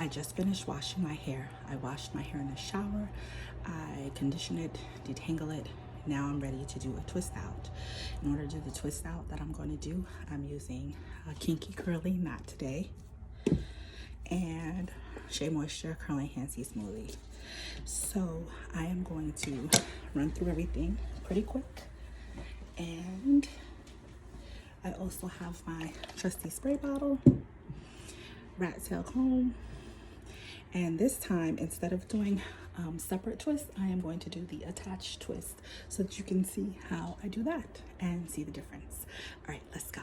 I just finished washing my hair. I washed my hair in the shower. I condition it, detangle it. Now I'm ready to do a twist out. In order to do the twist out that I'm going to do, I'm using a Kinky Curly Knot today and Shea Moisture Curling Handsy Smoothie. So I am going to run through everything pretty quick, and I also have my trusty spray bottle, rat tail comb, and this time instead of doing separate twists, I am going to do the attached twist so that you can see how I do that and see the difference. All right, let's go.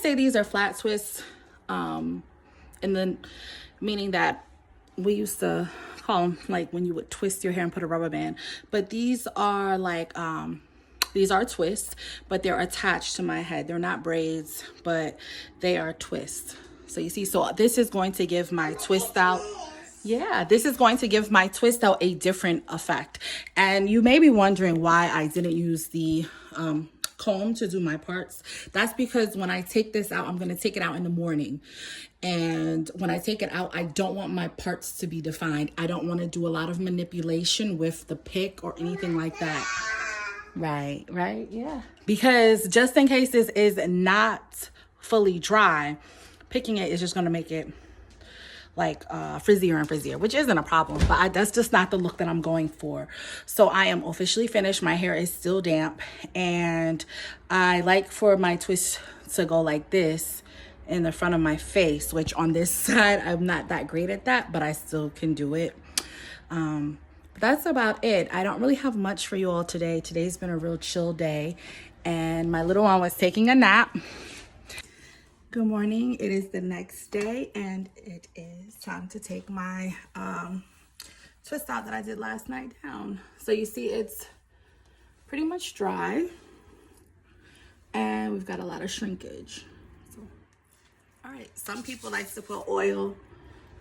say these are flat twists, and then meaning that we used to call them like when you would twist your hair and put a rubber band, but these are like these are twists, but they're attached to my head. They're not braids, but they are twists. So you see, so this is going to give my twist out. Yeah, this is going to give my twist out a different effect. And you may be wondering why I didn't use the comb to do my parts. That's because when I take this out, I'm going to take it out in the morning. And when I take it out, I don't want my parts to be defined. I don't want to do a lot of manipulation with the pick or anything like that. Right, yeah. Because just in case this is not fully dry, picking it is just going to make it like frizzier and frizzier, which isn't a problem, but that's just not the look that I'm going for. So I am officially finished. My hair is still damp, and I like for my twist to go like this in the front of my face, which on this side, I'm not that great at that, but I still can do it. But that's about it. I don't really have much for you all today. Today's been a real chill day, and my little one was taking a nap. Good morning. It is the next day, and it is time to take my twist out that I did last night down. So you see it's pretty much dry, and we've got a lot of shrinkage. So, all right, some people like to put oil.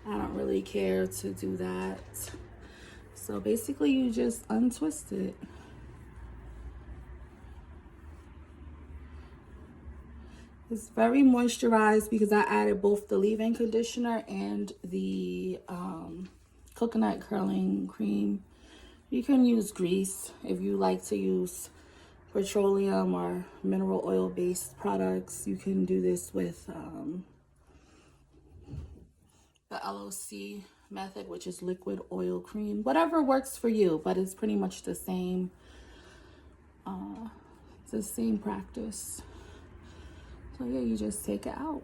I don't really care to do that. So basically you just untwist it. It's very moisturized because I added both the leave-in conditioner and the coconut curling cream. You can use grease if you like to use petroleum or mineral oil based products. You can do this with the LOC method, which is liquid oil cream. Whatever works for you, but it's pretty much the same. It's the same practice. So yeah, you just take it out.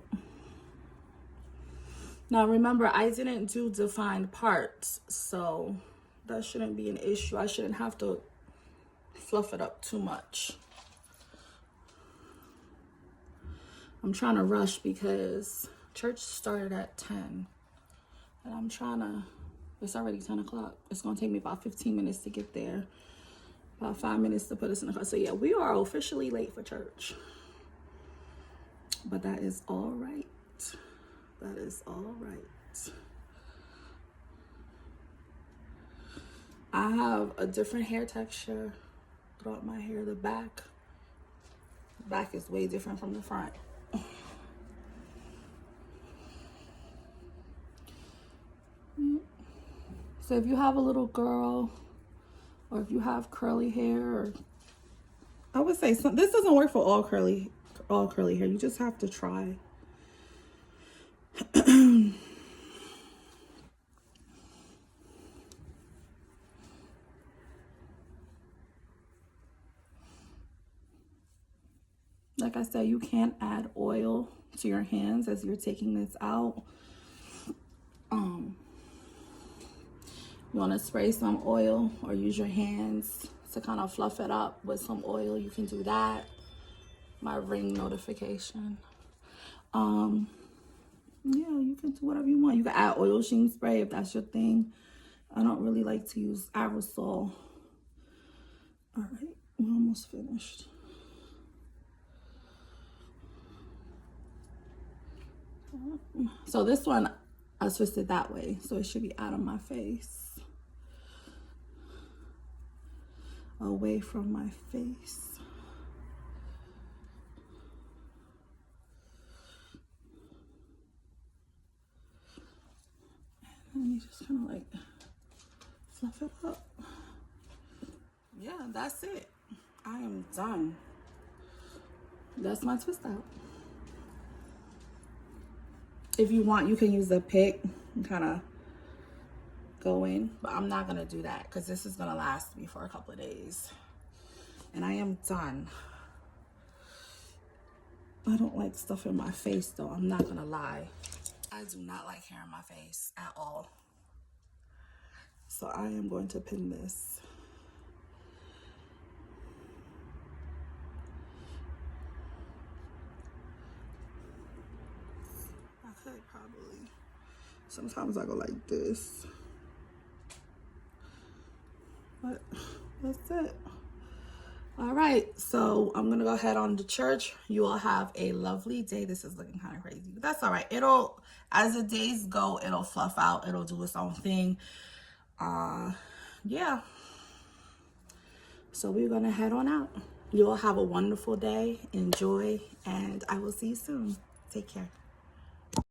Now remember, I didn't do defined parts, so that shouldn't be an issue. I shouldn't have to fluff it up too much. I'm trying to rush because church started at 10. And I'm trying to, it's already 10 o'clock. It's going to take me about 15 minutes to get there. About 5 minutes to put us in the car. So yeah, we are officially late for church. But that is all right. That is all right. I have a different hair texture throughout my hair. The back is way different from the front. So if you have a little girl, or if you have curly hair, or I would say this doesn't work for all curly hair. You just have to try. Like I said, you can't add oil to your hands as you're taking this out. You want to spray some oil or use your hands to kind of fluff it up with some oil. You can do that. My ring notification. Yeah, you can do whatever you want. You can add oil sheen spray if that's your thing. I don't really like to use aerosol. All right, we're almost finished. So this one, I twisted that way, so it should be out of my face. Away from my face. And then you just kind of like fluff it up. Yeah, that's it. I am done. That's my twist out. If you want, you can use a pick and kind of go in, but I'm not gonna do that because this is gonna last me for a couple of days. And I am done. I don't like stuff in my face though, I'm not gonna lie. I do not like hair in my face at all. So I am going to pin this. could probably. Sometimes I go like this. But that's it. All right, so I'm gonna go ahead on to church. You all have a lovely day. This is looking kind of crazy, but that's all right. It'll, as the days go, it'll fluff out. It'll do its own thing. Yeah. So we're gonna head on out. You all have a wonderful day. Enjoy, and I will see you soon. Take care.